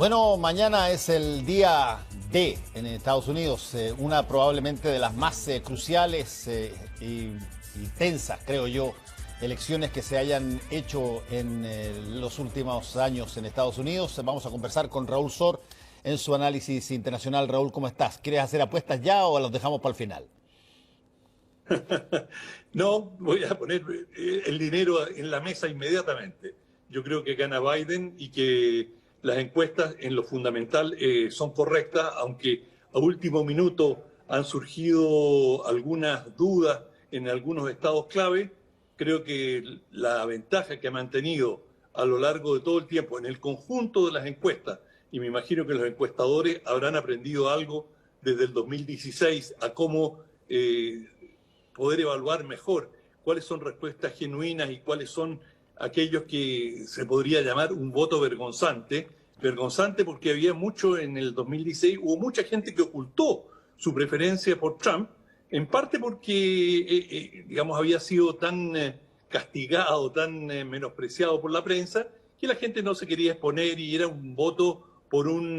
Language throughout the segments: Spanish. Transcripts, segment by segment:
Bueno, mañana es el día D en Estados Unidos, una probablemente de las más cruciales y tensas, creo yo, elecciones que se hayan hecho en los últimos años en Estados Unidos. Vamos a conversar con Raúl Sor en su análisis internacional. Raúl, ¿cómo estás? ¿Quieres hacer apuestas ya o las dejamos para el final? No, voy a poner el dinero en la mesa inmediatamente. Yo creo que gana Biden y que las encuestas en lo fundamental son correctas, aunque a último minuto han surgido algunas dudas en algunos estados clave. Creo que la ventaja que ha mantenido a lo largo de todo el tiempo en el conjunto de las encuestas, y me imagino que los encuestadores habrán aprendido algo desde el 2016 a cómo poder evaluar mejor cuáles son respuestas genuinas y cuáles son aquellos que se podría llamar un voto vergonzante. Vergonzante porque había mucho en el 2016, hubo mucha gente que ocultó su preferencia por Trump, en parte porque, digamos, había sido tan castigado, tan menospreciado por la prensa, que la gente no se quería exponer y era un voto por un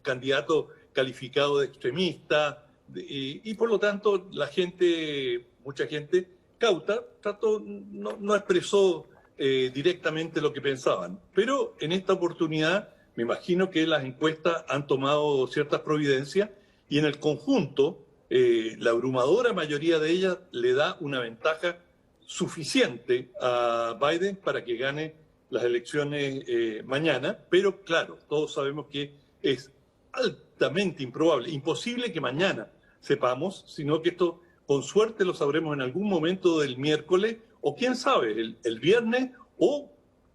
candidato calificado de extremista, y por lo tanto la gente, mucha gente cauta, no expresó directamente lo que pensaban. Pero en esta oportunidad me imagino que las encuestas han tomado ciertas providencias y en el conjunto la abrumadora mayoría de ellas le da una ventaja suficiente a Biden para que gane las elecciones mañana. Pero claro, todos sabemos que es altamente improbable, imposible que mañana sepamos, sino que esto con suerte lo sabremos en algún momento del miércoles o quién sabe, el viernes, o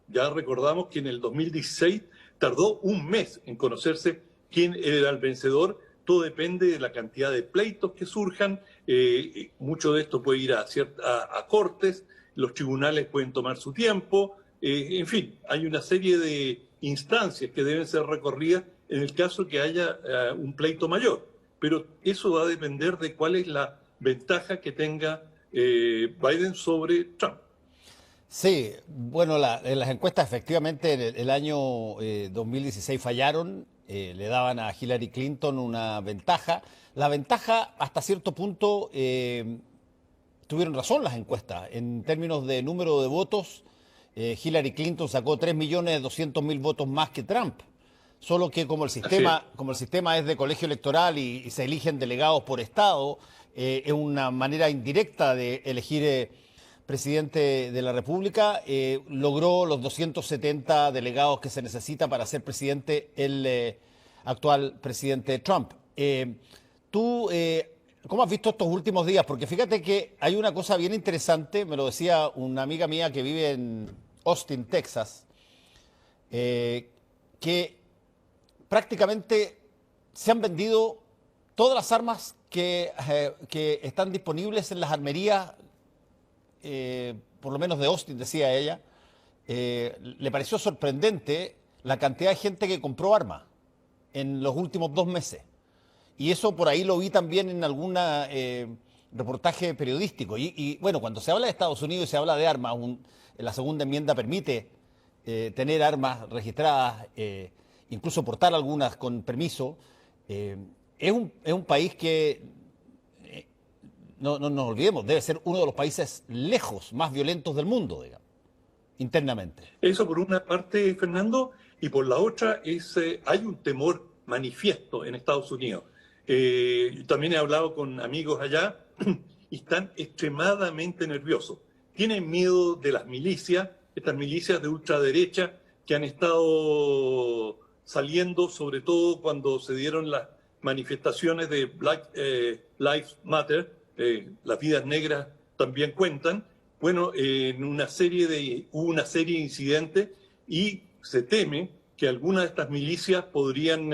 ya recordamos que en el 2016 tardó un mes en conocerse quién era el vencedor. Todo depende de la cantidad de pleitos que surjan, mucho de esto puede ir a cortes, los tribunales pueden tomar su tiempo, en fin, hay una serie de instancias que deben ser recorridas en el caso que haya un pleito mayor. Pero eso va a depender de cuál es la ventaja que tenga Biden sobre Trump. Sí, bueno, las encuestas efectivamente en el año 2016 fallaron, le daban a Hillary Clinton una ventaja. La ventaja hasta cierto punto tuvieron razón las encuestas. En términos de número de votos, Hillary Clinton sacó 3.200.000 votos más que Trump. Solo que como el sistema es de colegio electoral y se eligen delegados por estado, es una manera indirecta de elegir presidente de la República, logró los 270 delegados que se necesita para ser presidente el actual presidente Trump. ¿Tú cómo has visto estos últimos días? Porque fíjate que hay una cosa bien interesante, me lo decía una amiga mía que vive en Austin, Texas, que prácticamente se han vendido todas las armas que están disponibles en las armerías, por lo menos de Austin, decía ella. Le pareció sorprendente la cantidad de gente que compró armas en los últimos 2 meses. Y eso por ahí lo vi también en algún reportaje periodístico. Y bueno, cuando se habla de Estados Unidos y se habla de armas, la segunda enmienda permite tener armas registradas, incluso portar algunas con permiso. Es un país que, no nos olvidemos, debe ser uno de los países lejos más violentos del mundo, digamos, internamente. Eso por una parte, Fernando, y por la otra hay un temor manifiesto en Estados Unidos. Yo también he hablado con amigos allá y están extremadamente nerviosos. Tienen miedo de las milicias, estas milicias de ultraderecha que han estado saliendo, sobre todo cuando se dieron las manifestaciones de Black Lives Matter, las vidas negras también cuentan. Bueno, hubo una serie de incidentes y se teme que algunas de estas milicias podrían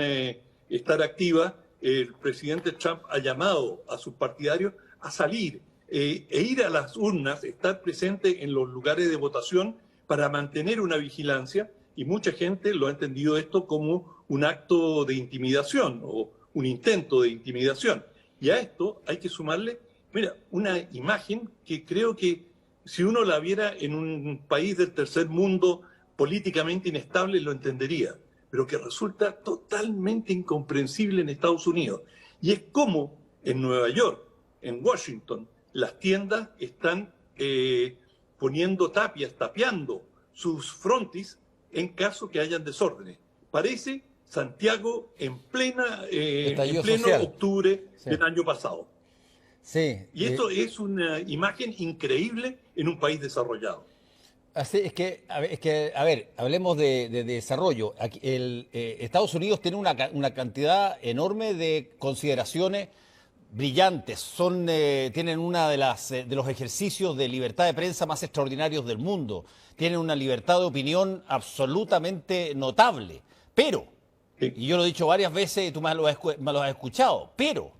estar activas. El presidente Trump ha llamado a sus partidarios a salir e ir a las urnas, estar presente en los lugares de votación para mantener una vigilancia, y mucha gente lo ha entendido esto como un acto de intimidación o un intento de intimidación. Y a esto hay que sumarle, mira, una imagen que creo que si uno la viera en un país del tercer mundo políticamente inestable lo entendería. pero que resulta totalmente incomprensible en Estados Unidos. Y es como en Nueva York, en Washington, las tiendas están poniendo tapiando sus frontis en caso que hayan desórdenes. Parece Santiago en Estallido pleno social. octubre Sí. del año pasado. Sí, Y esto es una imagen increíble en un país desarrollado. así a ver, hablemos de desarrollo. Aquí, Estados Unidos tiene una cantidad enorme de consideraciones brillantes. Tienen una de los ejercicios de libertad de prensa más extraordinarios del mundo. Tienen una libertad de opinión absolutamente notable. Pero, Sí. y yo lo he dicho varias veces y tú me lo has escuchado, pero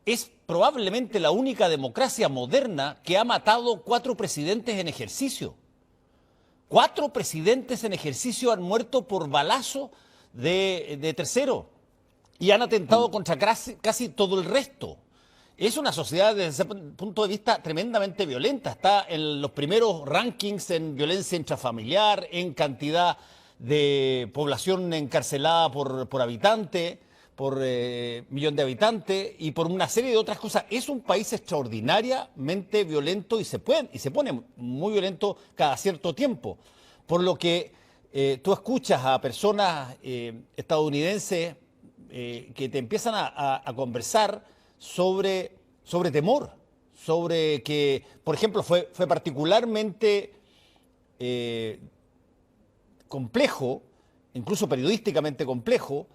es probablemente la única democracia moderna que ha matado 4 presidentes en ejercicio. 4 presidentes en ejercicio han muerto por balazo de tercero y han atentado contra casi todo el resto. Es una sociedad desde ese punto de vista tremendamente violenta. Está en los primeros rankings en violencia intrafamiliar, en cantidad de población encarcelada por habitante, por millón de habitantes y por una serie de otras cosas. Es un país extraordinariamente violento y se pone muy violento cada cierto tiempo. Por lo que tú escuchas a personas estadounidenses que te empiezan a conversar sobre temor, sobre que, por ejemplo, fue particularmente complejo, incluso periodísticamente complejo,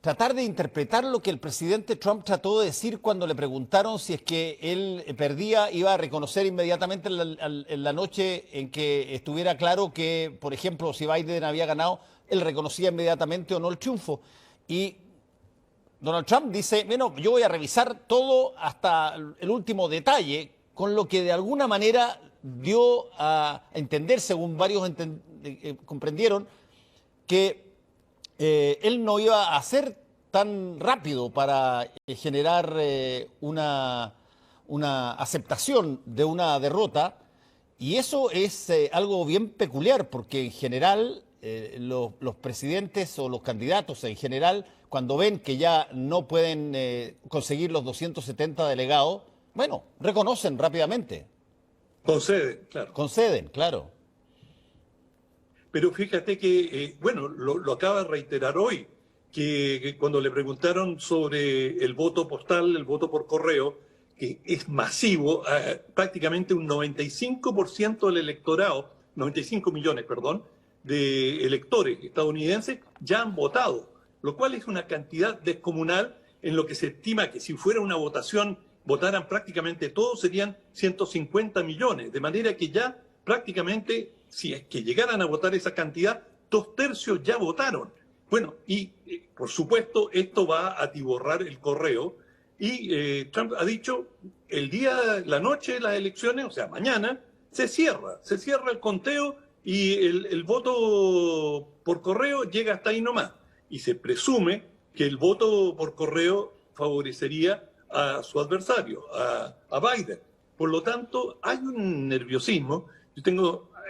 tratar de interpretar lo que el presidente Trump trató de decir cuando le preguntaron si es que él perdía, iba a reconocer inmediatamente en la noche en que estuviera claro que, por ejemplo, si Biden había ganado, él reconocía inmediatamente o no el triunfo. Y Donald Trump dice, bueno, yo voy a revisar todo hasta el último detalle, con lo que de alguna manera dio a entender, según varios comprendieron, que él no iba a ser tan rápido para generar una aceptación de una derrota. Y eso es algo bien peculiar, porque en general los presidentes o los candidatos en general, cuando ven que ya no pueden conseguir los 270 delegados, bueno, reconocen rápidamente, Concede, claro. conceden, claro. Pero fíjate que, bueno, lo acaba de reiterar hoy, que cuando le preguntaron sobre el voto postal, el voto por correo, que es masivo, prácticamente un 95% del electorado, 95 millones, perdón, de electores estadounidenses ya han votado, lo cual es una cantidad descomunal en lo que se estima que si fuera una votación, votaran prácticamente todos, serían 150 millones, de manera que ya prácticamente, si es que llegaran a votar esa cantidad, 2/3 ya votaron. Bueno, y por supuesto esto va a atiborrar el correo y Trump ha dicho la noche de las elecciones, o sea, mañana, se cierra el conteo y el voto por correo llega hasta ahí nomás. Y se presume que el voto por correo favorecería a su adversario, a Biden. Por lo tanto, hay un nerviosismo.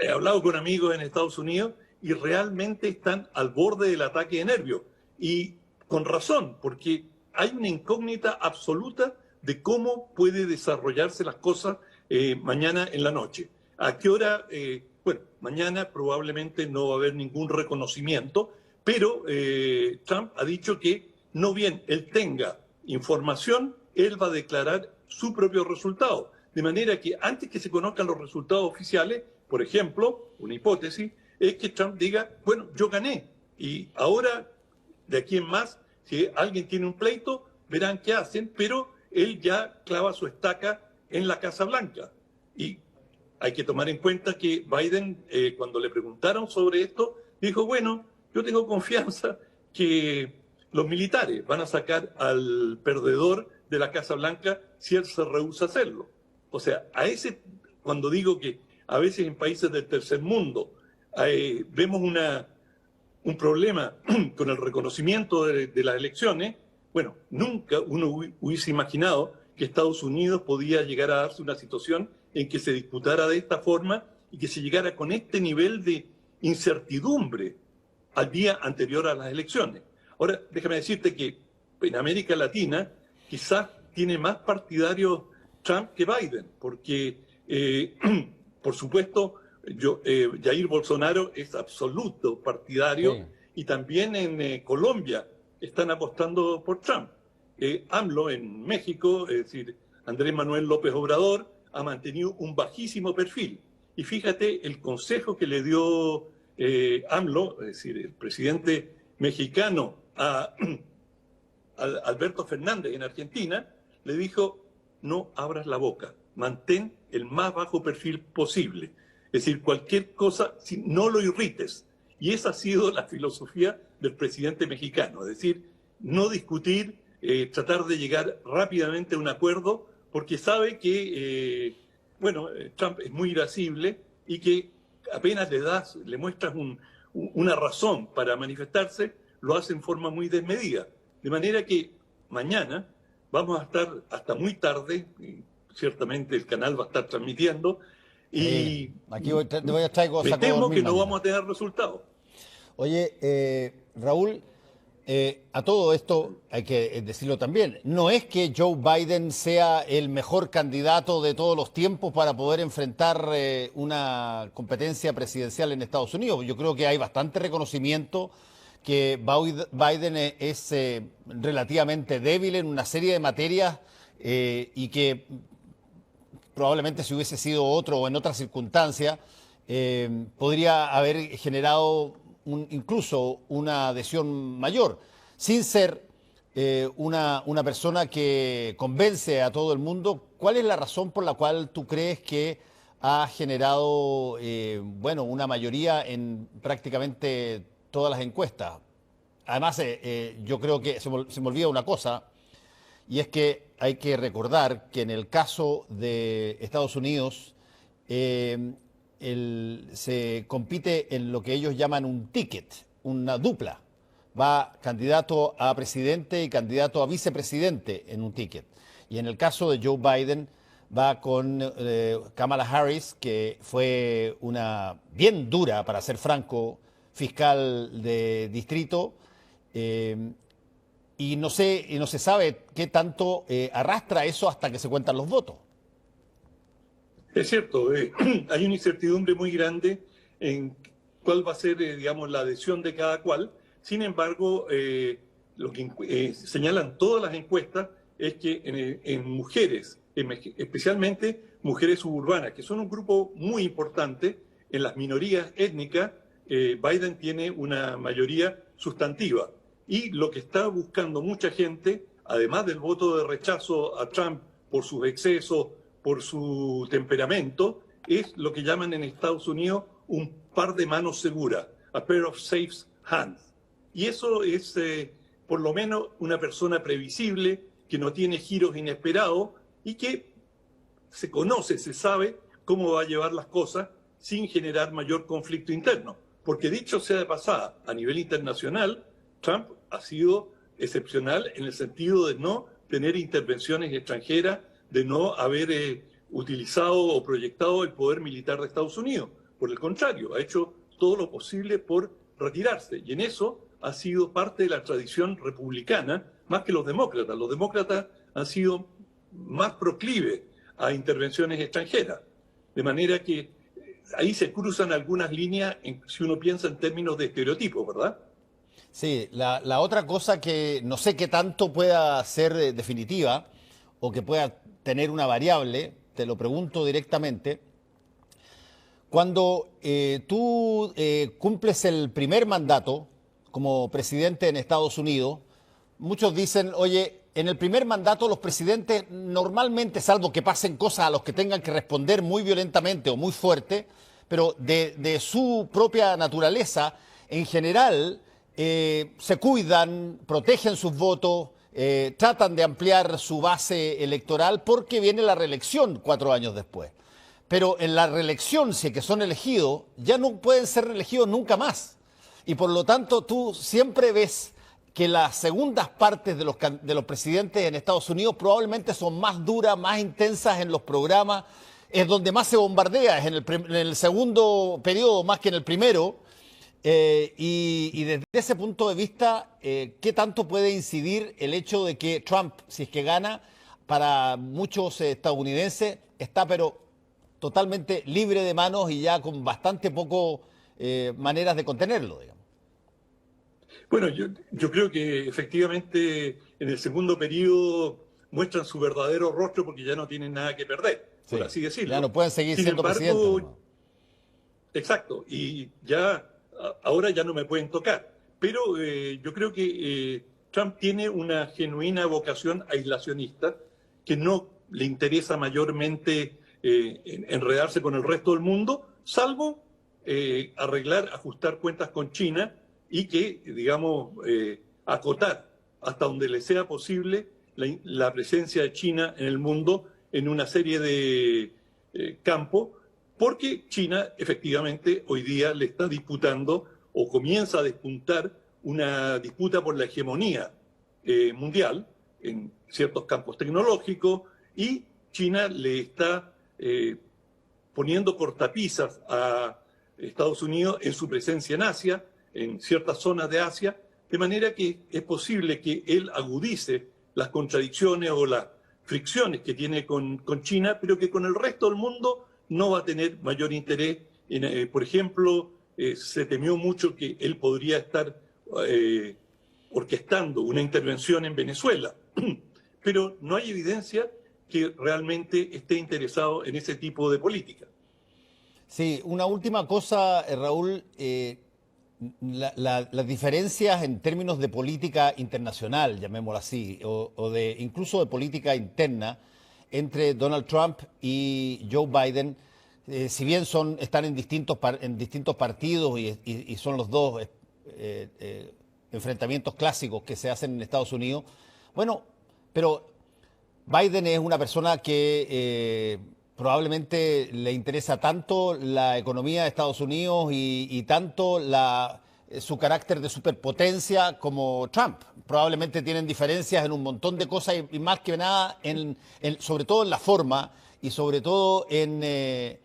He hablado con amigos en Estados Unidos y realmente están al borde del ataque de nervios. Y con razón, porque hay una incógnita absoluta de cómo puede desarrollarse las cosas mañana en la noche. ¿A qué hora? Bueno, mañana probablemente no va a haber ningún reconocimiento, pero Trump ha dicho que no bien él tenga información, él va a declarar su propio resultado. De manera que antes que se conozcan los resultados oficiales, por ejemplo, una hipótesis, es que Trump diga, bueno, yo gané. Y ahora, de aquí en más, si alguien tiene un pleito, verán qué hacen, pero él ya clava su estaca en la Casa Blanca. Y hay que tomar en cuenta que Biden, cuando le preguntaron sobre esto, dijo, bueno, yo tengo confianza que los militares van a sacar al perdedor de la Casa Blanca si él se rehúsa a hacerlo. O sea, cuando digo que a veces en países del tercer mundo vemos un problema con el reconocimiento de las elecciones, bueno, nunca uno hubiese imaginado que Estados Unidos podía llegar a darse una situación en que se disputara de esta forma y que se llegara con este nivel de incertidumbre al día anterior a las elecciones. Ahora, déjame decirte que en América Latina quizás tiene más partidarios Trump que Biden, porque, por supuesto, Jair Bolsonaro es absoluto partidario, Sí. y también en Colombia están apostando por Trump. AMLO en México, es decir, Andrés Manuel López Obrador, ha mantenido un bajísimo perfil. Y fíjate el consejo que le dio AMLO, es decir, el presidente mexicano, a Alberto Fernández en Argentina, le dijo: no abras la boca, mantén el más bajo perfil posible. Es decir, cualquier cosa, no lo irrites. Y esa ha sido la filosofía del presidente mexicano, es decir, no discutir, tratar de llegar rápidamente a un acuerdo, porque sabe que, Trump es muy irascible y que apenas le muestras una razón para manifestarse, lo hace en forma muy desmedida. De manera que mañana vamos a estar hasta muy tarde, y ciertamente el canal va a estar transmitiendo, y Aquí voy a estar me temo que no vamos a tener resultados. Oye, Raúl, a todo esto hay que decirlo también, no es que Joe Biden sea el mejor candidato de todos los tiempos para poder enfrentar una competencia presidencial en Estados Unidos. Yo creo que hay bastante reconocimiento que Biden es relativamente débil en una serie de materias y que probablemente si hubiese sido otro o en otras circunstancias podría haber generado incluso una adhesión mayor, sin ser una persona que convence a todo el mundo. ¿Cuál es la razón por la cual tú crees que ha generado una mayoría en prácticamente todas las encuestas? Además, yo creo que se me olvida una cosa, y es que hay que recordar que en el caso de Estados Unidos se compite en lo que ellos llaman un ticket, una dupla. Va candidato a presidente y candidato a vicepresidente en un ticket. Y en el caso de Joe Biden va con Kamala Harris, que fue una bien dura, para ser franco, fiscal de distrito. Y no se sabe qué tanto arrastra eso hasta que se cuentan los votos. Es cierto, hay una incertidumbre muy grande en cuál va a ser, la adhesión de cada cual. Sin embargo, lo que señalan todas las encuestas es que en mujeres, especialmente mujeres suburbanas, que son un grupo muy importante, en las minorías étnicas, Biden tiene una mayoría sustantiva. Y lo que está buscando mucha gente, además del voto de rechazo a Trump por sus excesos, por su temperamento, es lo que llaman en Estados Unidos un par de manos seguras, a pair of safe hands. Y eso es, por lo menos, una persona previsible, que no tiene giros inesperados y que se conoce, se sabe cómo va a llevar las cosas sin generar mayor conflicto interno. Porque dicho sea de pasada, a nivel internacional, Trump ha sido excepcional en el sentido de no tener intervenciones extranjeras, de no haber utilizado o proyectado el poder militar de Estados Unidos. Por el contrario, ha hecho todo lo posible por retirarse. Y en eso ha sido parte de la tradición republicana, más que los demócratas. Los demócratas han sido más proclives a intervenciones extranjeras. De manera que ahí se cruzan algunas líneas, si uno piensa en términos de estereotipos, ¿verdad? Sí, la otra cosa que no sé qué tanto pueda ser definitiva o que pueda tener una variable, te lo pregunto directamente. Cuando tú cumples el primer mandato como presidente en Estados Unidos, muchos dicen, oye, en el primer mandato los presidentes normalmente, salvo que pasen cosas a los que tengan que responder muy violentamente o muy fuerte, pero de su propia naturaleza, en general se cuidan, protegen sus votos, tratan de ampliar su base electoral porque viene la reelección 4 años después. Pero en la reelección, si es que son elegidos, ya no pueden ser reelegidos nunca más. Y por lo tanto, tú siempre ves que las segundas partes de los presidentes en Estados Unidos probablemente son más duras, más intensas en los programas, es donde más se bombardea, es en el segundo periodo más que en el primero. Y desde ese punto de vista, ¿qué tanto puede incidir el hecho de que Trump, si es que gana, para muchos estadounidenses está pero totalmente libre de manos y ya con bastante poco maneras de contenerlo, digamos? Bueno, yo creo que efectivamente en el segundo periodo muestran su verdadero rostro porque ya no tienen nada que perder, por Sí, así ya decirlo. no pueden seguir Sin siendo presidentes, embargo, nomás. exacto, y ya ahora ya no me pueden tocar. Pero yo creo que Trump tiene una genuina vocación aislacionista que no le interesa mayormente enredarse con el resto del mundo, salvo arreglar, ajustar cuentas con China y que, digamos, acotar hasta donde le sea posible la presencia de China en el mundo en una serie de campos, porque China efectivamente hoy día le está disputando o comienza a despuntar una disputa por la hegemonía mundial en ciertos campos tecnológicos y China le está poniendo cortapisas a Estados Unidos en su presencia en Asia, en ciertas zonas de Asia, de manera que es posible que él agudice las contradicciones o las fricciones que tiene con China, pero que con el resto del mundo no va a tener mayor interés. Por ejemplo, se temió mucho que él podría estar orquestando una intervención en Venezuela, pero no hay evidencia que realmente esté interesado en ese tipo de política. Sí, una última cosa, Raúl. Las diferencias en términos de política internacional, llamémoslo así, o de incluso de política interna entre Donald Trump y Joe Biden, si bien están en distintos partidos y son los dos enfrentamientos clásicos que se hacen en Estados Unidos, bueno, pero Biden es una persona que probablemente le interesa tanto la economía de Estados Unidos y tanto su carácter de superpotencia como Trump. Probablemente tienen diferencias en un montón de cosas y más que nada, sobre todo en la forma y sobre todo en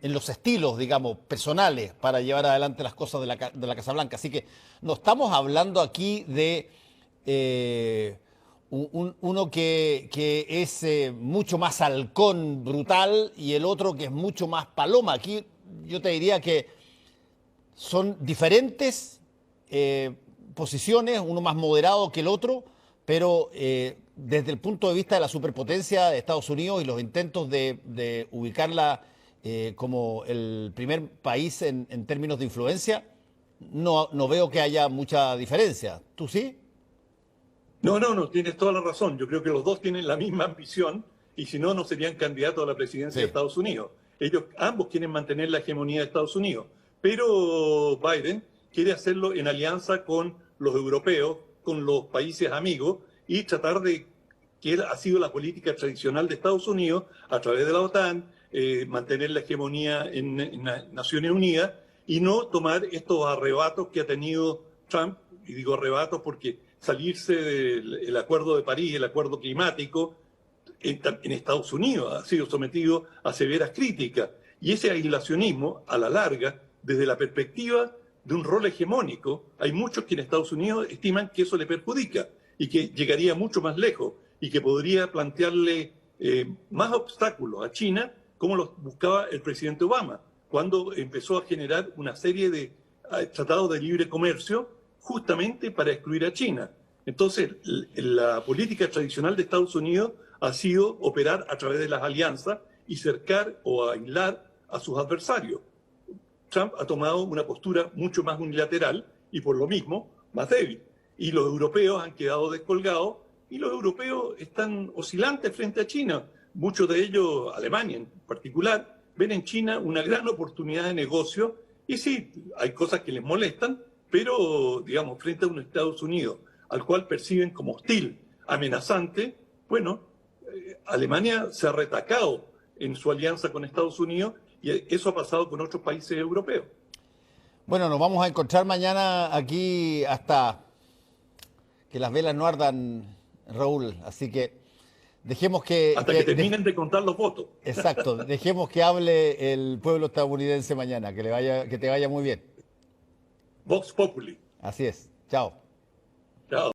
los estilos, digamos, personales para llevar adelante las cosas de la Casa Blanca. Así que no estamos hablando aquí de uno que es mucho más halcón, brutal, y el otro que es mucho más paloma. Aquí yo te diría que son diferentes posiciones, uno más moderado que el otro, pero desde el punto de vista de la superpotencia de Estados Unidos y los intentos de ubicarla como el primer país en términos de influencia, no veo que haya mucha diferencia. ¿Tú sí? No, tienes toda la razón. Yo creo que los dos tienen la misma ambición y si no, no serían candidatos a la presidencia de Sí. Estados Unidos. Ellos ambos quieren mantener la hegemonía de Estados Unidos, pero Biden quiere hacerlo en alianza con los europeos, con los países amigos y tratar de, que ha sido la política tradicional de Estados Unidos a través de la OTAN, mantener la hegemonía en Naciones Unidas y no tomar estos arrebatos que ha tenido Trump, y digo arrebatos porque salirse del Acuerdo de París, el acuerdo climático, en Estados Unidos ha sido sometido a severas críticas. Y ese aislacionismo, a la larga, desde la perspectiva de un rol hegemónico, hay muchos que en Estados Unidos estiman que eso le perjudica y que llegaría mucho más lejos y que podría plantearle más obstáculos a China, como los buscaba el presidente Obama, cuando empezó a generar una serie de tratados de libre comercio justamente para excluir a China. Entonces, la política tradicional de Estados Unidos ha sido operar a través de las alianzas y cercar o aislar a sus adversarios. Trump ha tomado una postura mucho más unilateral y por lo mismo más débil. Y los europeos han quedado descolgados y los europeos están oscilantes frente a China. Muchos de ellos, Alemania en particular, ven en China una gran oportunidad de negocio y sí, hay cosas que les molestan, pero digamos, frente a un Estados Unidos al cual perciben como hostil, amenazante, bueno, Alemania se ha retacado en su alianza con Estados Unidos y eso ha pasado con otros países europeos. Bueno, nos vamos a encontrar mañana aquí hasta que las velas no ardan, Raúl. Así que dejemos Hasta que terminen de contar los votos. exacto, dejemos que hable el pueblo estadounidense mañana. Que te vaya muy bien. Vox Populi. Así es. Chao. Chao.